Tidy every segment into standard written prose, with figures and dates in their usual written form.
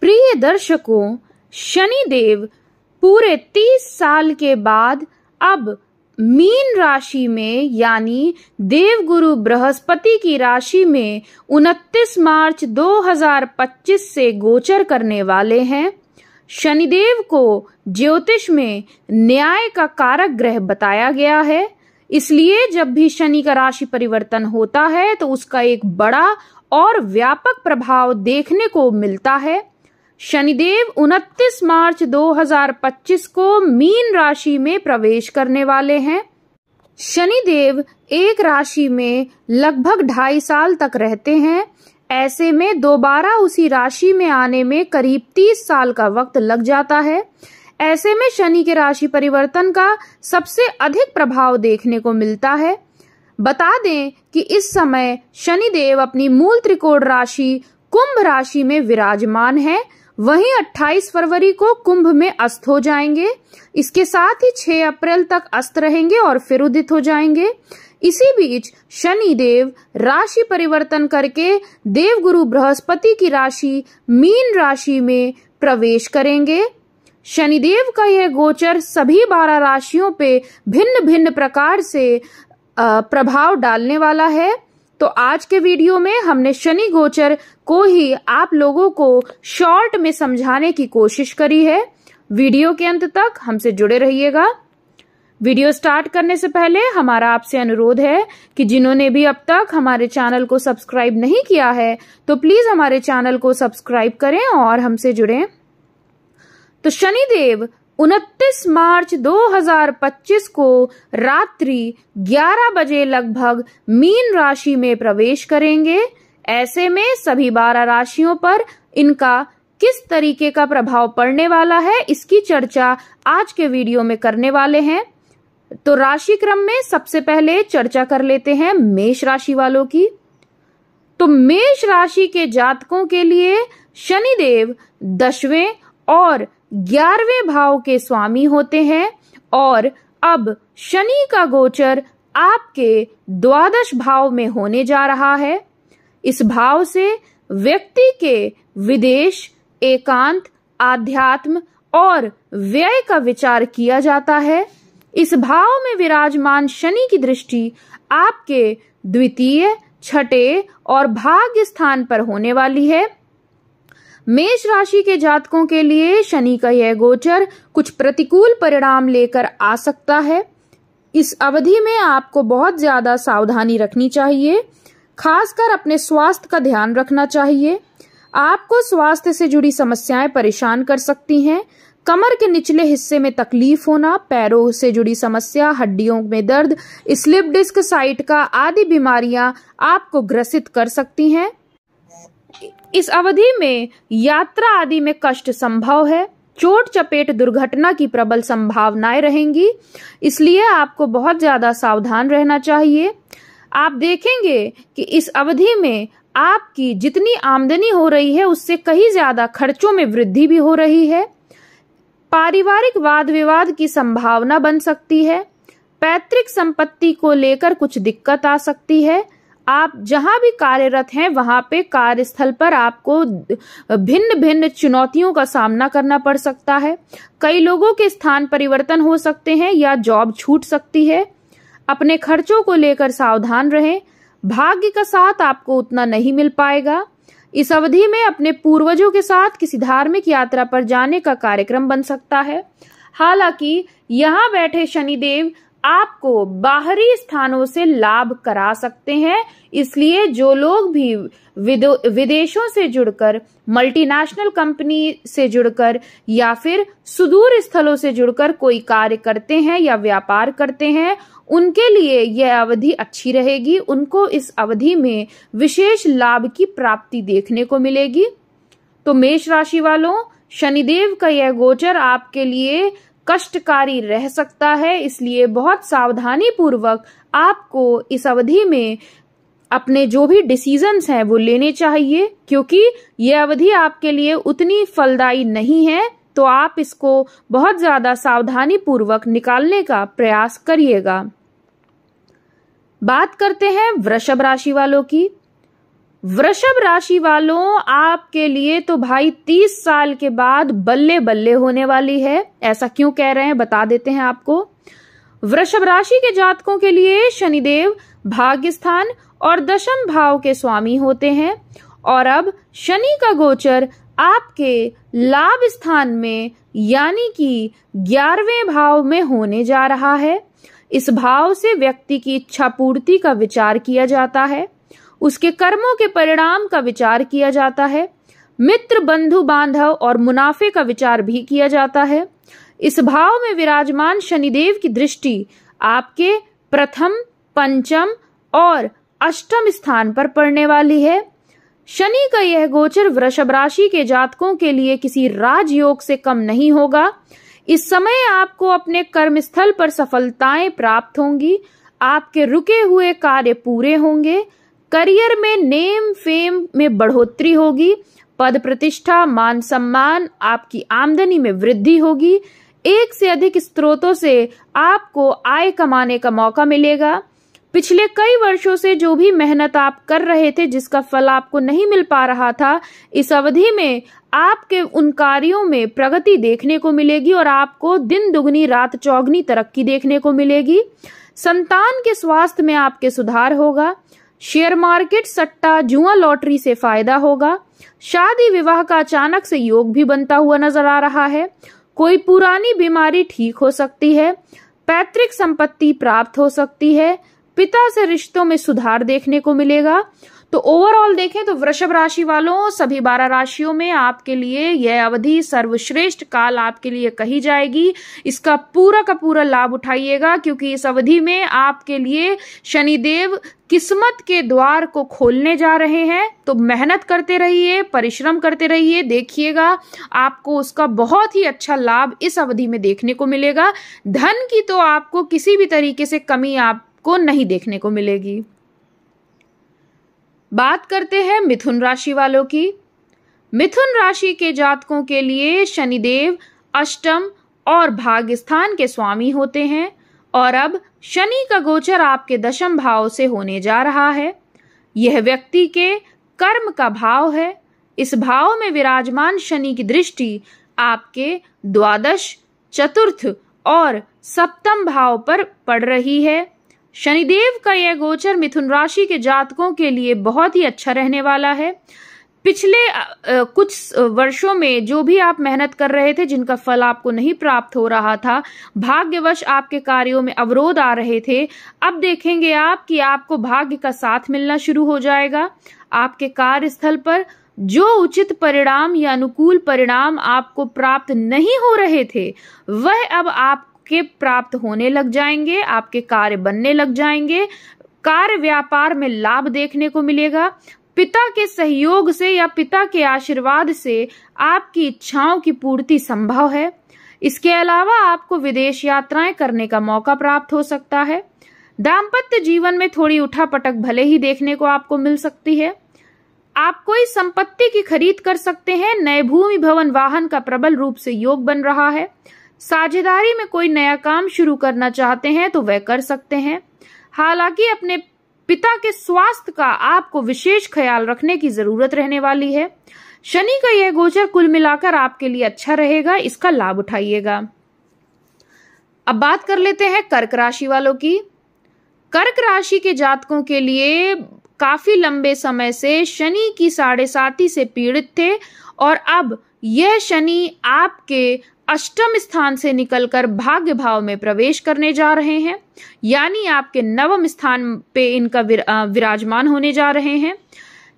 प्रिय दर्शकों, शनिदेव पूरे 30 साल के बाद अब मीन राशि में यानी देवगुरु बृहस्पति की राशि में 29 मार्च 2025 से गोचर करने वाले हैं। शनिदेव को ज्योतिष में न्याय का कारक ग्रह बताया गया है, इसलिए जब भी शनि का राशि परिवर्तन होता है तो उसका एक बड़ा और व्यापक प्रभाव देखने को मिलता है। शनिदेव 29 मार्च 2025 को मीन राशि में प्रवेश करने वाले हैं। शनिदेव एक राशि में लगभग 2.5 साल तक रहते हैं। ऐसे में दोबारा उसी राशि में आने में करीब 30 साल का वक्त लग जाता है। ऐसे में शनि के राशि परिवर्तन का सबसे अधिक प्रभाव देखने को मिलता है। बता दें कि इस समय शनिदेव अपनी मूल त्रिकोण राशि कुंभ राशि में विराजमान है। वहीं 28 फरवरी को कुंभ में अस्त हो जाएंगे। इसके साथ ही 6 अप्रैल तक अस्त रहेंगे और फिर उदित हो जाएंगे। इसी बीच शनिदेव राशि परिवर्तन करके देवगुरु बृहस्पति की राशि मीन राशि में प्रवेश करेंगे। शनिदेव का यह गोचर सभी 12 राशियों पे भिन्न भिन्न प्रकार से प्रभाव डालने वाला है। तो आज के वीडियो में हमने शनि गोचर को ही आप लोगों को शॉर्ट में समझाने की कोशिश करी है। वीडियो के अंत तक हमसे जुड़े रहिएगा। वीडियो स्टार्ट करने से पहले हमारा आपसे अनुरोध है कि जिन्होंने भी अब तक हमारे चैनल को सब्सक्राइब नहीं किया है तो प्लीज हमारे चैनल को सब्सक्राइब करें और हमसे जुड़ें। तो शनिदेव 29 मार्च 2025 को रात्रि 11 बजे लगभग मीन राशि में प्रवेश करेंगे। ऐसे में सभी 12 राशियों पर इनका किस तरीके का प्रभाव पड़ने वाला है इसकी चर्चा आज के वीडियो में करने वाले हैं। तो राशि क्रम में सबसे पहले चर्चा कर लेते हैं मेष राशि वालों की। तो मेष राशि के जातकों के लिए शनिदेव 10वें और 11वें भाव के स्वामी होते हैं और अब शनि का गोचर आपके द्वादश भाव में होने जा रहा है। इस भाव से व्यक्ति के विदेश, एकांत, आध्यात्म और व्यय का विचार किया जाता है। इस भाव में विराजमान शनि की दृष्टि आपके द्वितीय, छठे और भाग्य स्थान पर होने वाली है। मेष राशि के जातकों के लिए शनि का यह गोचर कुछ प्रतिकूल परिणाम लेकर आ सकता है। इस अवधि में आपको बहुत ज्यादा सावधानी रखनी चाहिए, खासकर अपने स्वास्थ्य का ध्यान रखना चाहिए। आपको स्वास्थ्य से जुड़ी समस्याएं परेशान कर सकती हैं। कमर के निचले हिस्से में तकलीफ होना, पैरों से जुड़ी समस्या, हड्डियों में दर्द, स्लिप डिस्क साइटिका आदि बीमारियां आपको ग्रसित कर सकती हैं। इस अवधि में यात्रा आदि में कष्ट संभव है। चोट चपेट दुर्घटना की प्रबल संभावनाएं रहेंगी, इसलिए आपको बहुत ज्यादा सावधान रहना चाहिए। आप देखेंगे कि इस अवधि में आपकी जितनी आमदनी हो रही है उससे कहीं ज्यादा खर्चों में वृद्धि भी हो रही है। पारिवारिक वाद विवाद की संभावना बन सकती है। पैतृक संपत्ति को लेकर कुछ दिक्कत आ सकती है। आप जहां भी कार्यरत हैं वहां पे कार्यस्थल पर आपको भिन्न भिन्न चुनौतियों का सामना करना पड़ सकता है। कई लोगों के स्थान परिवर्तन हो सकते हैं या जॉब छूट सकती है। अपने खर्चों को लेकर सावधान रहें। भाग्य का साथ आपको उतना नहीं मिल पाएगा। इस अवधि में अपने पूर्वजों के साथ किसी धार्मिक यात्रा पर जाने का कार्यक्रम बन सकता है। हालांकि यहाँ बैठे शनिदेव आपको बाहरी स्थानों से लाभ करा सकते हैं, इसलिए जो लोग भी विदेशों से जुड़कर, मल्टीनेशनल कंपनी से जुड़कर या फिर सुदूर स्थलों से जुड़कर कोई कार्य करते हैं या व्यापार करते हैं, उनके लिए यह अवधि अच्छी रहेगी। उनको इस अवधि में विशेष लाभ की प्राप्ति देखने को मिलेगी। तो मेष राशि वालों, शनिदेव का यह गोचर आपके लिए कष्टकारी रह सकता है, इसलिए बहुत सावधानी पूर्वक आपको इस अवधि में अपने जो भी डिसीजंस हैं वो लेने चाहिए, क्योंकि यह अवधि आपके लिए उतनी फलदायी नहीं है। तो आप इसको बहुत ज्यादा सावधानी पूर्वक निकालने का प्रयास करिएगा। बात करते हैं वृषभ राशि वालों की। वृषभ राशि वालों, आपके लिए तो भाई 30 साल के बाद बल्ले बल्ले होने वाली है। ऐसा क्यों कह रहे हैं, बता देते हैं आपको। वृषभ राशि के जातकों के लिए शनिदेव भाग्य स्थान और दशम भाव के स्वामी होते हैं और अब शनि का गोचर आपके लाभ स्थान में यानी कि 11वें भाव में होने जा रहा है। इस भाव से व्यक्ति की इच्छा पूर्ति का विचार किया जाता है, उसके कर्मों के परिणाम का विचार किया जाता है, मित्र बंधु बांधव और मुनाफे का विचार भी किया जाता है। इस भाव में विराजमान शनिदेव की दृष्टि आपके प्रथम, पंचम और अष्टम स्थान पर पड़ने वाली है। शनि का यह गोचर वृषभ राशि के जातकों के लिए किसी राजयोग से कम नहीं होगा। इस समय आपको अपने कर्मस्थल पर सफलताएं प्राप्त होंगी, आपके रुके हुए कार्य पूरे होंगे, करियर में नेम फेम में बढ़ोतरी होगी, पद प्रतिष्ठा मान सम्मान, आपकी आमदनी में वृद्धि होगी, एक से अधिक स्रोतों से आपको आय कमाने का मौका मिलेगा। पिछले कई वर्षों से जो भी मेहनत आप कर रहे थे जिसका फल आपको नहीं मिल पा रहा था, इस अवधि में आपके उन कार्यों में प्रगति देखने को मिलेगी और आपको दिन दुगनी रात चौगनी तरक्की देखने को मिलेगी। संतान के स्वास्थ्य में आपके सुधार होगा। शेयर मार्केट, सट्टा, जुआ, लॉटरी से फायदा होगा। शादी विवाह का अचानक से योग भी बनता हुआ नजर आ रहा है। कोई पुरानी बीमारी ठीक हो सकती है। पैतृक संपत्ति प्राप्त हो सकती है। पिता से रिश्तों में सुधार देखने को मिलेगा। तो ओवरऑल देखें तो वृषभ राशि वालों, सभी 12 राशियों में आपके लिए यह अवधि सर्वश्रेष्ठ काल आपके लिए कही जाएगी। इसका पूरा का पूरा लाभ उठाइएगा क्योंकि इस अवधि में आपके लिए शनिदेव किस्मत के द्वार को खोलने जा रहे हैं। तो मेहनत करते रहिए, परिश्रम करते रहिए, देखिएगा आपको उसका बहुत ही अच्छा लाभ इस अवधि में देखने को मिलेगा। धन की तो आपको किसी भी तरीके से कमी आपको नहीं देखने को मिलेगी। बात करते हैं मिथुन राशि वालों की। मिथुन राशि के जातकों के लिए शनिदेव अष्टम और भाग्य स्थान के स्वामी होते हैं और अब शनि का गोचर आपके दशम भाव से होने जा रहा है। यह व्यक्ति के कर्म का भाव है। इस भाव में विराजमान शनि की दृष्टि आपके द्वादश, चतुर्थ और सप्तम भाव पर पड़ रही है। शनिदेव का यह गोचर मिथुन राशि के जातकों के लिए बहुत ही अच्छा रहने वाला है। पिछले कुछ वर्षों में जो भी आप मेहनत कर रहे थे, जिनका फल आपको नहीं प्राप्त हो रहा था, भाग्यवश आपके कार्यों में अवरोध आ रहे थे, अब देखेंगे आप कि आपको भाग्य का साथ मिलना शुरू हो जाएगा। आपके कार्यस्थल पर जो उचित परिणाम या अनुकूल परिणाम आपको प्राप्त नहीं हो रहे थे, वह अब आप के प्राप्त होने लग जाएंगे। आपके कार्य बनने लग जाएंगे। कार्य व्यापार में लाभ देखने को मिलेगा। पिता के सहयोग से या पिता के आशीर्वाद से आपकी इच्छाओं की पूर्ति संभव है। इसके अलावा आपको विदेश यात्राएं करने का मौका प्राप्त हो सकता है। दाम्पत्य जीवन में थोड़ी उठापटक भले ही देखने को आपको मिल सकती है। आप कोई संपत्ति की खरीद कर सकते हैं। नए भूमि, भवन, वाहन का प्रबल रूप से योग बन रहा है। साझेदारी में कोई नया काम शुरू करना चाहते हैं तो वह कर सकते हैं। हालांकि अपने पिता के स्वास्थ्य का आपको विशेष ख्याल रखने की जरूरत रहने वाली है। शनि का यह गोचर कुल मिलाकर आपके लिए अच्छा रहेगा, इसका लाभ उठाइएगा। अब बात कर लेते हैं कर्क राशि वालों की। कर्क राशि के जातकों के लिए काफी लंबे समय से शनि की 7.5 से पीड़ित थे और अब यह शनि आपके अष्टम स्थान से निकलकर भाग्य भाव में प्रवेश करने जा रहे हैं, यानी आपके नवम स्थान पे इनका विराजमान होने जा रहे हैं।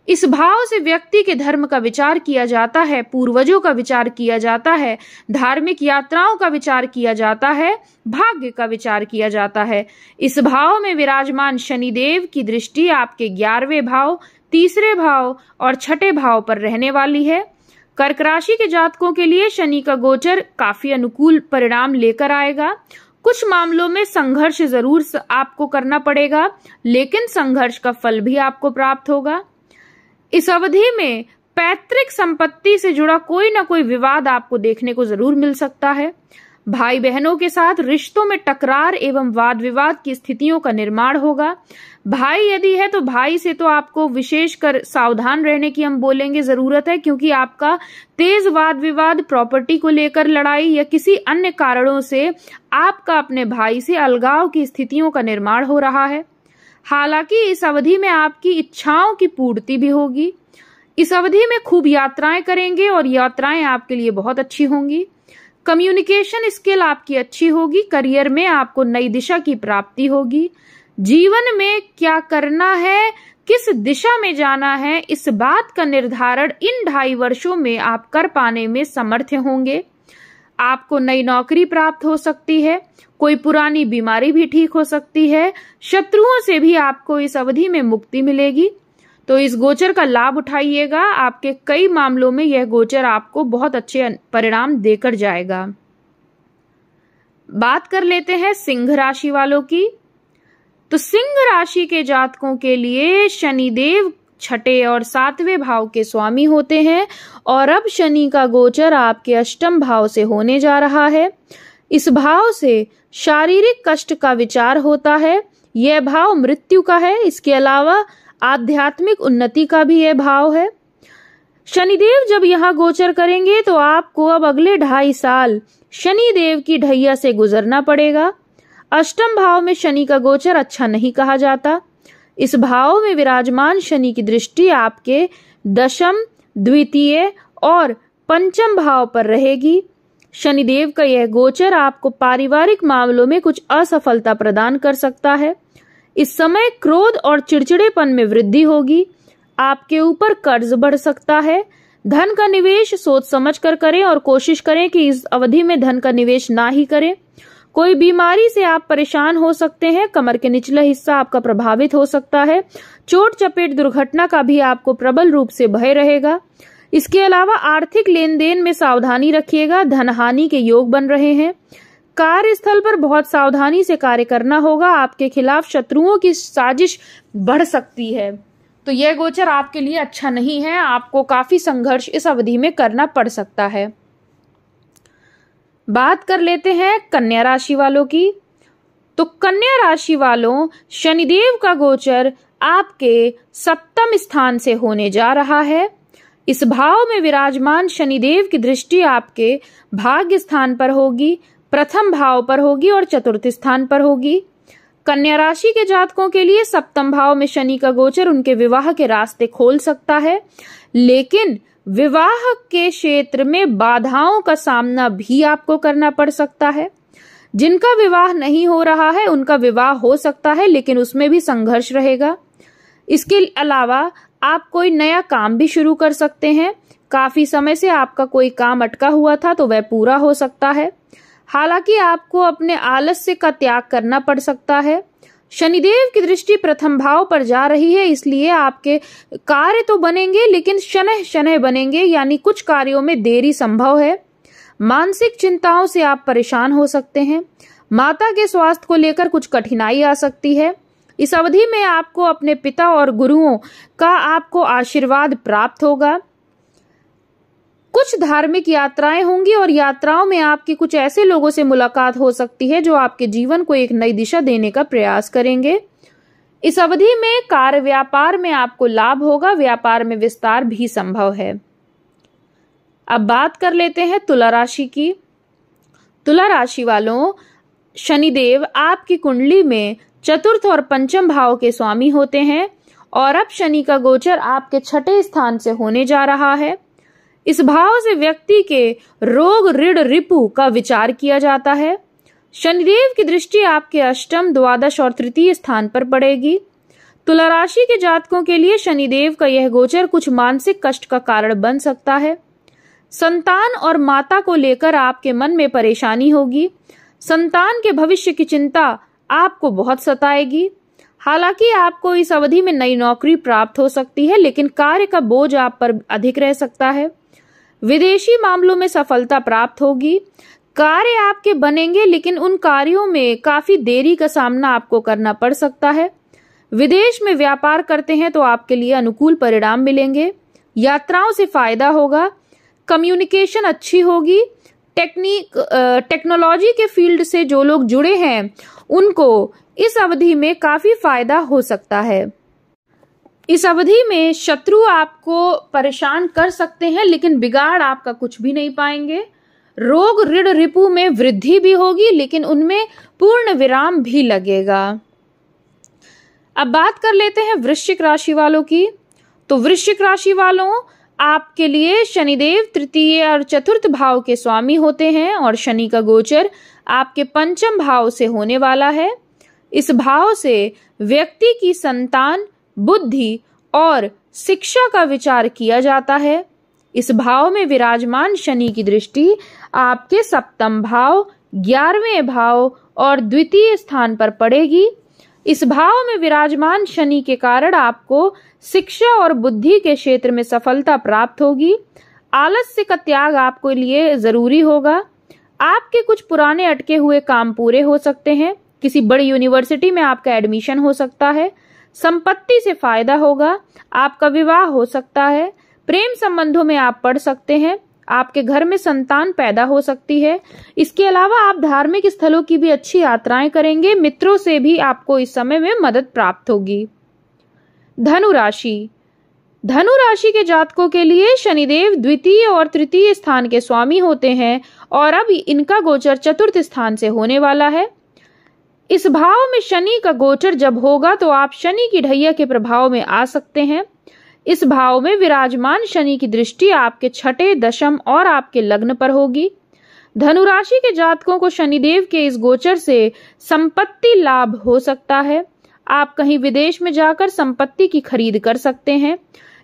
इस भाव से व्यक्ति के धर्म का विचार किया जाता है, पूर्वजों का विचार किया जाता है, धार्मिक यात्राओं का विचार किया जाता है, भाग्य का विचार किया जाता है। इस भाव में विराजमान शनिदेव की दृष्टि आपके 11वें भाव, तीसरे भाव और छठे भाव पर रहने वाली है। कर्क राशि के जातकों के लिए शनि का गोचर काफी अनुकूल परिणाम लेकर आएगा। कुछ मामलों में संघर्ष जरूर आपको करना पड़ेगा, लेकिन संघर्ष का फल भी आपको प्राप्त होगा। इस अवधि में पैतृक संपत्ति से जुड़ा कोई ना कोई विवाद आपको देखने को जरूर मिल सकता है। भाई बहनों के साथ रिश्तों में टकरार एवं वाद विवाद की स्थितियों का निर्माण होगा। भाई यदि है तो भाई से तो आपको विशेषकर सावधान रहने की हम बोलेंगे जरूरत है, क्योंकि आपका तेज वाद विवाद, प्रॉपर्टी को लेकर लड़ाई या किसी अन्य कारणों से आपका अपने भाई से अलगाव की स्थितियों का निर्माण हो रहा है। हालांकि इस अवधि में आपकी इच्छाओं की पूर्ति भी होगी। इस अवधि में खूब यात्राएं करेंगे और यात्राएं आपके लिए बहुत अच्छी होंगी। कम्युनिकेशन स्किल आपकी अच्छी होगी। करियर में आपको नई दिशा की प्राप्ति होगी। जीवन में क्या करना है, किस दिशा में जाना है, इस बात का निर्धारण इन 2.5 वर्षों में आप कर पाने में समर्थ होंगे। आपको नई नौकरी प्राप्त हो सकती है। कोई पुरानी बीमारी भी ठीक हो सकती है। शत्रुओं से भी आपको इस अवधि में मुक्ति मिलेगी। तो इस गोचर का लाभ उठाइएगा। आपके कई मामलों में यह गोचर आपको बहुत अच्छे परिणाम देकर जाएगा। बात कर लेते हैं सिंह राशि वालों की। तो सिंह राशि के जातकों के लिए शनिदेव 6ठे और 7वें भाव के स्वामी होते हैं और अब शनि का गोचर आपके 8म भाव से होने जा रहा है। इस भाव से शारीरिक कष्ट का विचार होता है। यह भाव मृत्यु का है। इसके अलावा आध्यात्मिक उन्नति का भी यह भाव है। शनिदेव जब यहाँ गोचर करेंगे तो आपको अब अगले 2.5 साल शनिदेव की ढैया से गुजरना पड़ेगा। 8म भाव में शनि का गोचर अच्छा नहीं कहा जाता। इस भाव में विराजमान शनि की दृष्टि आपके 10म, 2य और 5म भाव पर रहेगी। शनिदेव का यह गोचर आपको पारिवारिक मामलों में कुछ असफलता प्रदान कर सकता है। इस समय क्रोध और चिड़चिड़ेपन में वृद्धि होगी। आपके ऊपर कर्ज बढ़ सकता है। धन का निवेश सोच समझ कर करें और कोशिश करें कि इस अवधि में धन का निवेश ना ही करें। कोई बीमारी से आप परेशान हो सकते हैं। कमर के निचला हिस्सा आपका प्रभावित हो सकता है। चोट चपेट दुर्घटना का भी आपको प्रबल रूप से भय रहेगा। इसके अलावा आर्थिक लेन देन में सावधानी रखिएगा। धन हानि के योग बन रहे हैं। कार्यस्थल पर बहुत सावधानी से कार्य करना होगा। आपके खिलाफ शत्रुओं की साजिश बढ़ सकती है। तो यह गोचर आपके लिए अच्छा नहीं है। आपको काफी संघर्ष इस अवधि में करना पड़ सकता है। बात कर लेते हैं कन्या राशि वालों की। तो कन्या राशि वालों, शनिदेव का गोचर आपके 7म स्थान से होने जा रहा है। इस भाव में विराजमान शनिदेव की दृष्टि आपके भाग्य स्थान पर होगी, 1म भाव पर होगी और 4th स्थान पर होगी। कन्या राशि के जातकों के लिए 7म भाव में शनि का गोचर उनके विवाह के रास्ते खोल सकता है, लेकिन विवाह के क्षेत्र में बाधाओं का सामना भी आपको करना पड़ सकता है। जिनका विवाह नहीं हो रहा है उनका विवाह हो सकता है, लेकिन उसमें भी संघर्ष रहेगा। इसके अलावा आप कोई नया काम भी शुरू कर सकते हैं। काफी समय से आपका कोई काम अटका हुआ था तो वह पूरा हो सकता है। हालांकि आपको अपने आलस्य का त्याग करना पड़ सकता है। शनिदेव की दृष्टि 1म भाव पर जा रही है, इसलिए आपके कार्य तो बनेंगे लेकिन शनह शनह बनेंगे, यानी कुछ कार्यों में देरी संभव है। मानसिक चिंताओं से आप परेशान हो सकते हैं। माता के स्वास्थ्य को लेकर कुछ कठिनाई आ सकती है। इस अवधि में आपको अपने पिता और गुरुओं का आपको आशीर्वाद प्राप्त होगा। कुछ धार्मिक यात्राएं होंगी और यात्राओं में आपकी कुछ ऐसे लोगों से मुलाकात हो सकती है जो आपके जीवन को एक नई दिशा देने का प्रयास करेंगे। इस अवधि में कार्य व्यापार में आपको लाभ होगा। व्यापार में विस्तार भी संभव है। अब बात कर लेते हैं तुला राशि की। तुला राशि वालों, शनिदेव आपकी कुंडली में 4th और 5म भाव के स्वामी होते हैं और अब शनि का गोचर आपके 6ठे स्थान से होने जा रहा है। इस भाव से व्यक्ति के रोग ऋण रिपु का विचार किया जाता है। शनिदेव की दृष्टि आपके 8म, 12 और 3 स्थान पर पड़ेगी। तुला राशि के जातकों के लिए शनिदेव का यह गोचर कुछ मानसिक कष्ट का कारण बन सकता है। संतान और माता को लेकर आपके मन में परेशानी होगी। संतान के भविष्य की चिंता आपको बहुत सताएगी। हालांकि आपको इस अवधि में नई नौकरी प्राप्त हो सकती है, लेकिन कार्य का बोझ आप पर अधिक रह सकता है। विदेशी मामलों में सफलता प्राप्त होगी। कार्य आपके बनेंगे, लेकिन उन कार्यों में काफी देरी का सामना आपको करना पड़ सकता है। विदेश में व्यापार करते हैं तो आपके लिए अनुकूल परिणाम मिलेंगे। यात्राओं से फायदा होगा। कम्युनिकेशन अच्छी होगी। टेक्नोलॉजी के फील्ड से जो लोग जुड़े हैं उनको इस अवधि में काफी फायदा हो सकता है। इस अवधि में शत्रु आपको परेशान कर सकते हैं, लेकिन बिगाड़ आपका कुछ भी नहीं पाएंगे। रोग ऋण रिपु में वृद्धि भी होगी, लेकिन उनमें पूर्ण विराम भी लगेगा। अब बात कर लेते हैं वृश्चिक राशि वालों की। तो वृश्चिक राशि वालों, आपके लिए शनिदेव तृतीय और चतुर्थ भाव के स्वामी होते हैं और शनि का गोचर आपके पंचम भाव से होने वाला है। इस भाव से व्यक्ति की संतान, बुद्धि और शिक्षा का विचार किया जाता है। इस भाव में विराजमान शनि की दृष्टि आपके सप्तम भाव, 11वें भाव और द्वितीय स्थान पर पड़ेगी। इस भाव में विराजमान शनि के कारण आपको शिक्षा और बुद्धि के क्षेत्र में सफलता प्राप्त होगी। आलस्य का त्याग आपके लिए जरूरी होगा। आपके कुछ पुराने अटके हुए काम पूरे हो सकते हैं। किसी बड़ी यूनिवर्सिटी में आपका एडमिशन हो सकता है। संपत्ति से फायदा होगा। आपका विवाह हो सकता है। प्रेम संबंधों में आप पड़ सकते हैं। आपके घर में संतान पैदा हो सकती है। इसके अलावा आप धार्मिक स्थलों की भी अच्छी यात्राएं करेंगे। मित्रों से भी आपको इस समय में मदद प्राप्त होगी। धनु राशि, धनु राशि के जातकों के लिए शनिदेव द्वितीय और तृतीय स्थान के स्वामी होते हैं और अब इनका गोचर चतुर्थ स्थान से होने वाला है। इस भाव में शनि का गोचर जब होगा तो आप शनि की ढैया के प्रभाव में आ सकते हैं। इस भाव में विराजमान शनि की दृष्टि आपके छठे, दशम और आपके लग्न पर होगी। धनु राशि के जातकों को शनिदेव के इस गोचर से संपत्ति लाभ हो सकता है। आप कहीं विदेश में जाकर संपत्ति की खरीद कर सकते हैं।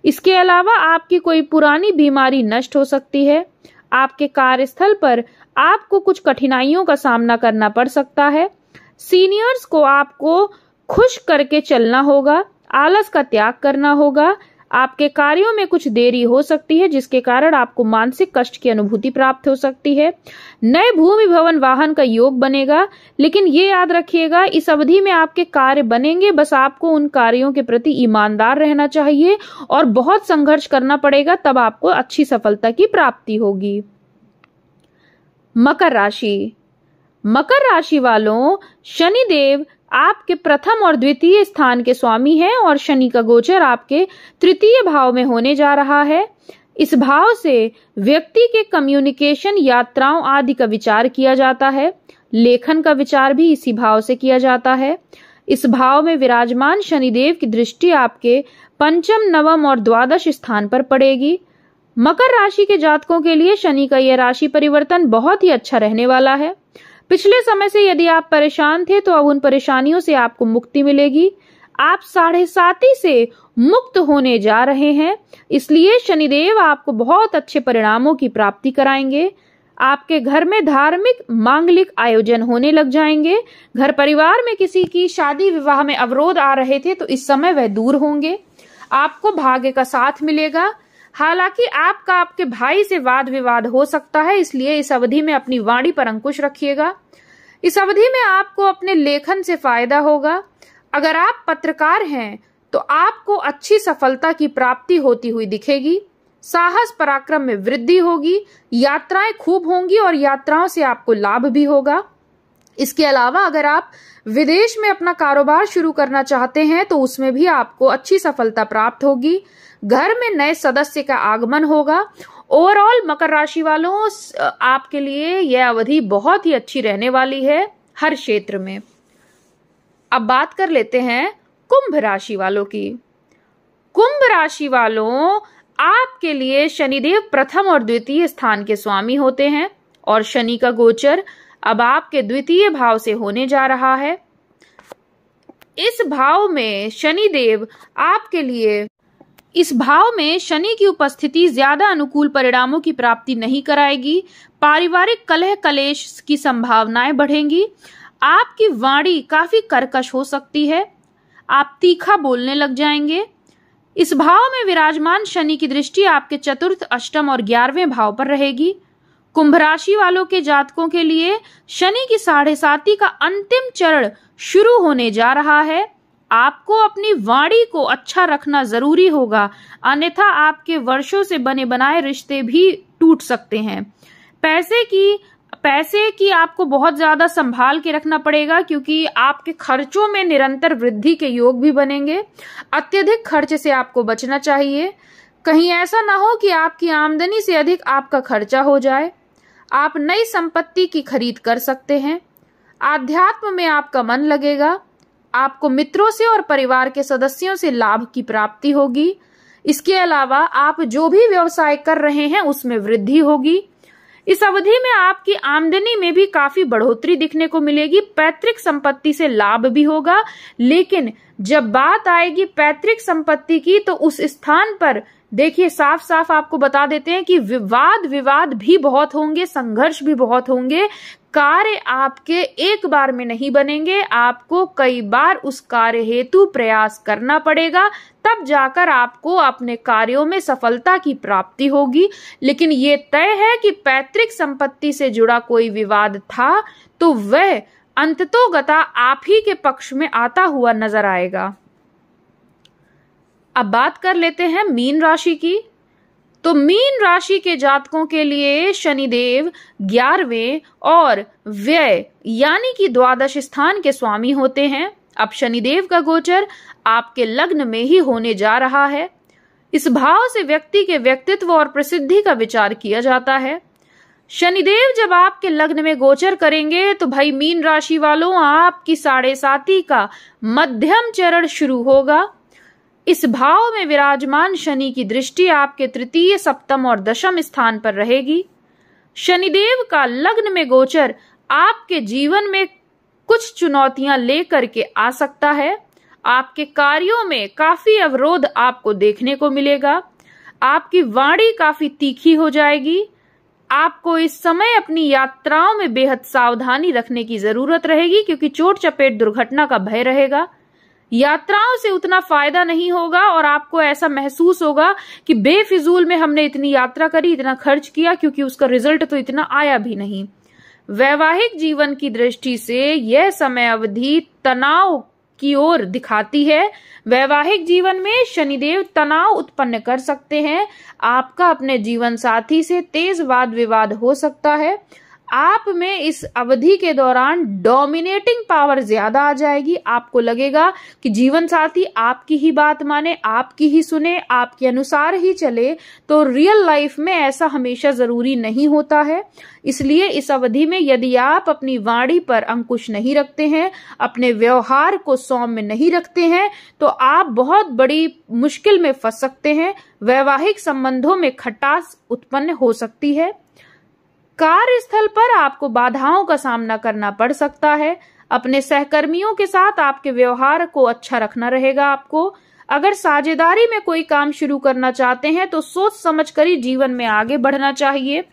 इसके अलावा आपकी कोई पुरानी बीमारी नष्ट हो सकती है। आपके कार्यस्थल पर आपको कुछ कठिनाइयों का सामना करना पड़ सकता है। सीनियर्स को आपको खुश करके चलना होगा। आलस का त्याग करना होगा। आपके कार्यों में कुछ देरी हो सकती है, जिसके कारण आपको मानसिक कष्ट की अनुभूति प्राप्त हो सकती है। नए भूमि भवन वाहन का योग बनेगा, लेकिन ये याद रखिएगा इस अवधि में आपके कार्य बनेंगे, बस आपको उन कार्यों के प्रति ईमानदार रहना चाहिए और बहुत संघर्ष करना पड़ेगा, तब आपको अच्छी सफलता की प्राप्ति होगी। मकर राशि, मकर राशि वालों, शनिदेव आपके प्रथम और द्वितीय स्थान के स्वामी हैं और शनि का गोचर आपके तृतीय भाव में होने जा रहा है। इस भाव से व्यक्ति के कम्युनिकेशन, यात्राओं आदि का विचार किया जाता है। लेखन का विचार भी इसी भाव से किया जाता है। इस भाव में विराजमान शनिदेव की दृष्टि आपके पंचम, नवम और द्वादश स्थान पर पड़ेगी। मकर राशि के जातकों के लिए शनि का यह राशि परिवर्तन बहुत ही अच्छा रहने वाला है। पिछले समय से यदि आप परेशान थे तो अब उन परेशानियों से आपको मुक्ति मिलेगी। आप 7.5 से मुक्त होने जा रहे हैं, इसलिए शनिदेव आपको बहुत अच्छे परिणामों की प्राप्ति कराएंगे। आपके घर में धार्मिक, मांगलिक आयोजन होने लग जाएंगे। घर परिवार में किसी की शादी विवाह में अवरोध आ रहे थे तो इस समय वह दूर होंगे। आपको भाग्य का साथ मिलेगा। हालांकि आपका आपके भाई से वाद विवाद हो सकता है, इसलिए इस अवधि में अपनी वाणी पर अंकुश रखिएगा। इस अवधि में आपको अपने लेखन से फायदा होगा। अगर आप पत्रकार हैं तो आपको अच्छी सफलता की प्राप्ति होती हुई दिखेगी। साहस पराक्रम में वृद्धि होगी। यात्राएं खूब होंगी और यात्राओं से आपको लाभ भी होगा। इसके अलावा अगर आप विदेश में अपना कारोबार शुरू करना चाहते हैं तो उसमें भी आपको अच्छी सफलता प्राप्त होगी। घर में नए सदस्य का आगमन होगा। ओवरऑल मकर राशि वालों, आपके लिए यह अवधि बहुत ही अच्छी रहने वाली है हर क्षेत्र में। अब बात कर लेते हैं कुंभ राशि वालों की। कुंभ राशि वालों, आपके लिए शनिदेव प्रथम और द्वितीय स्थान के स्वामी होते हैं और शनि का गोचर अब आपके द्वितीय भाव से होने जा रहा है। इस भाव में शनिदेव आपके लिए, इस भाव में शनि की उपस्थिति ज्यादा अनुकूल परिणामों की प्राप्ति नहीं कराएगी। पारिवारिक कलह कलेश की संभावनाएं बढ़ेंगी। आपकी वाणी काफी कर्कश हो सकती है। आप तीखा बोलने लग जाएंगे। इस भाव में विराजमान शनि की दृष्टि आपके चतुर्थ, अष्टम और 11वें भाव पर रहेगी। कुंभ राशि वालों के जातकों के लिए शनि की 7.5 का अंतिम चरण शुरू होने जा रहा है। आपको अपनी वाणी को अच्छा रखना जरूरी होगा, अन्यथा आपके वर्षों से बने बनाए रिश्ते भी टूट सकते हैं। पैसे की आपको बहुत ज्यादा संभाल के रखना पड़ेगा, क्योंकि आपके खर्चों में निरंतर वृद्धि के योग भी बनेंगे। अत्यधिक खर्च से आपको बचना चाहिए। कहीं ऐसा ना हो कि आपकी आमदनी से अधिक आपका खर्चा हो जाए। आप नई संपत्ति की खरीद कर सकते हैं। आध्यात्म में आपका मन लगेगा। आपको मित्रों से और परिवार के सदस्यों से लाभ की प्राप्ति होगी। इसके अलावा आप जो भी व्यवसाय कर रहे हैं उसमें वृद्धि होगी। इस अवधि में आपकी आमदनी में भी काफी बढ़ोतरी दिखने को मिलेगी। पैतृक संपत्ति से लाभ भी होगा, लेकिन जब बात आएगी पैतृक संपत्ति की तो उस स्थान पर देखिए साफ साफ आपको बता देते हैं कि विवाद भी बहुत होंगे, संघर्ष भी बहुत होंगे। कार्य आपके एक बार में नहीं बनेंगे, आपको कई बार उस कार्य हेतु प्रयास करना पड़ेगा, तब जाकर आपको अपने कार्यों में सफलता की प्राप्ति होगी। लेकिन ये तय है कि पैतृक संपत्ति से जुड़ा कोई विवाद था तो वह अंततोगता आप ही के पक्ष में आता हुआ नजर आएगा। अब बात कर लेते हैं मीन राशि की। तो मीन राशि के जातकों के लिए शनिदेव 11वें और व्यय यानी कि द्वादश स्थान के स्वामी होते हैं। अब शनिदेव का गोचर आपके लग्न में ही होने जा रहा है। इस भाव से व्यक्ति के व्यक्तित्व और प्रसिद्धि का विचार किया जाता है। शनिदेव जब आपके लग्न में गोचर करेंगे तो भाई मीन राशि वालों, आपकी 7.5 का मध्यम चरण शुरू होगा। इस भाव में विराजमान शनि की दृष्टि आपके तृतीय, सप्तम और दशम स्थान पर रहेगी। शनिदेव का लग्न में गोचर आपके जीवन में कुछ चुनौतियां लेकर के आ सकता है। आपके कार्यों में काफी अवरोध आपको देखने को मिलेगा। आपकी वाणी काफी तीखी हो जाएगी। आपको इस समय अपनी यात्राओं में बेहद सावधानी रखने की जरूरत रहेगी, क्योंकि चोट चपेट दुर्घटना का भय रहेगा। यात्राओं से उतना फायदा नहीं होगा और आपको ऐसा महसूस होगा कि बेफिजूल में हमने इतनी यात्रा करी, इतना खर्च किया, क्योंकि उसका रिजल्ट तो इतना आया भी नहीं। वैवाहिक जीवन की दृष्टि से यह समय अवधि तनाव की ओर दिखाती है। वैवाहिक जीवन में शनिदेव तनाव उत्पन्न कर सकते हैं। आपका अपने जीवन साथी से तेज वाद विवाद हो सकता है। आप में इस अवधि के दौरान डोमिनेटिंग पावर ज्यादा आ जाएगी। आपको लगेगा कि जीवन साथी आपकी ही बात माने, आपकी ही सुने, आपके अनुसार ही चले। तो रियल लाइफ में ऐसा हमेशा जरूरी नहीं होता है। इसलिए इस अवधि में यदि आप अपनी वाणी पर अंकुश नहीं रखते हैं, अपने व्यवहार को सौम्य नहीं रखते हैं, तो आप बहुत बड़ी मुश्किल में फंस सकते हैं। वैवाहिक संबंधों में खटास उत्पन्न हो सकती है। कार्यस्थल पर आपको बाधाओं का सामना करना पड़ सकता है। अपने सहकर्मियों के साथ आपके व्यवहार को अच्छा रखना रहेगा आपको। अगर साझेदारी में कोई काम शुरू करना चाहते हैं तो सोच समझकर ही जीवन में आगे बढ़ना चाहिए।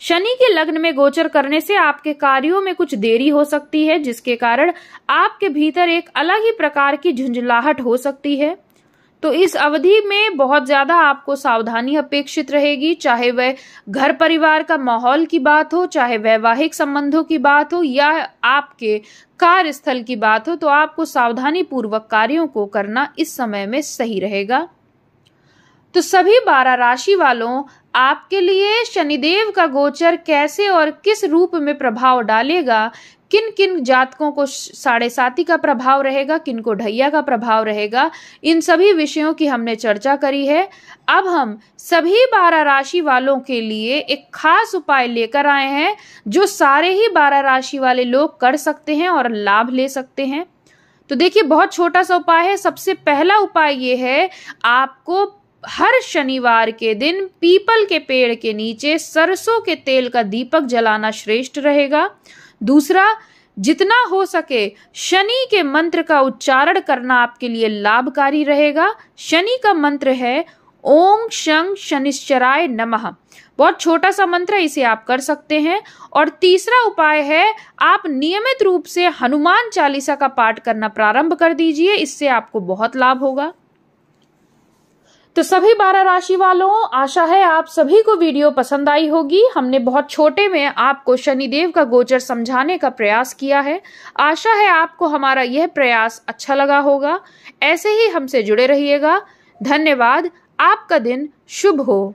शनि के लग्न में गोचर करने से आपके कार्यों में कुछ देरी हो सकती है, जिसके कारण आपके भीतर एक अलग ही प्रकार की झुंझलाहट हो सकती है। तो इस अवधि में बहुत ज्यादा आपको सावधानी अपेक्षित रहेगी, चाहे वह घर परिवार का माहौल की बात हो, चाहे वैवाहिक संबंधों की बात हो या आपके कार्यस्थल की बात हो। तो आपको सावधानी पूर्वक कार्यों को करना इस समय में सही रहेगा। तो सभी 12 राशि वालों, आपके लिए शनिदेव का गोचर कैसे और किस रूप में प्रभाव डालेगा, किन किन जातकों को 7.5 का प्रभाव रहेगा, किन को ढैया का प्रभाव रहेगा, इन सभी विषयों की हमने चर्चा करी है। अब हम सभी 12 राशि वालों के लिए एक खास उपाय लेकर आए हैं, जो सारे ही 12 राशि वाले लोग कर सकते हैं और लाभ ले सकते हैं। तो देखिए, बहुत छोटा सा उपाय है। सबसे पहला उपाय ये है, आपको हर शनिवार के दिन पीपल के पेड़ के नीचे सरसों के तेल का दीपक जलाना श्रेष्ठ रहेगा। दूसरा, जितना हो सके शनि के मंत्र का उच्चारण करना आपके लिए लाभकारी रहेगा। शनि का मंत्र है ओम शं शनिश्चराय नमः। बहुत छोटा सा मंत्र है, इसे आप कर सकते हैं। और तीसरा उपाय है, आप नियमित रूप से हनुमान चालीसा का पाठ करना प्रारंभ कर दीजिए, इससे आपको बहुत लाभ होगा। तो सभी 12 राशि वालों, आशा है आप सभी को वीडियो पसंद आई होगी। हमने बहुत छोटे में आपको शनिदेव का गोचर समझाने का प्रयास किया है। आशा है आपको हमारा यह प्रयास अच्छा लगा होगा। ऐसे ही हमसे जुड़े रहिएगा। धन्यवाद। आपका दिन शुभ हो।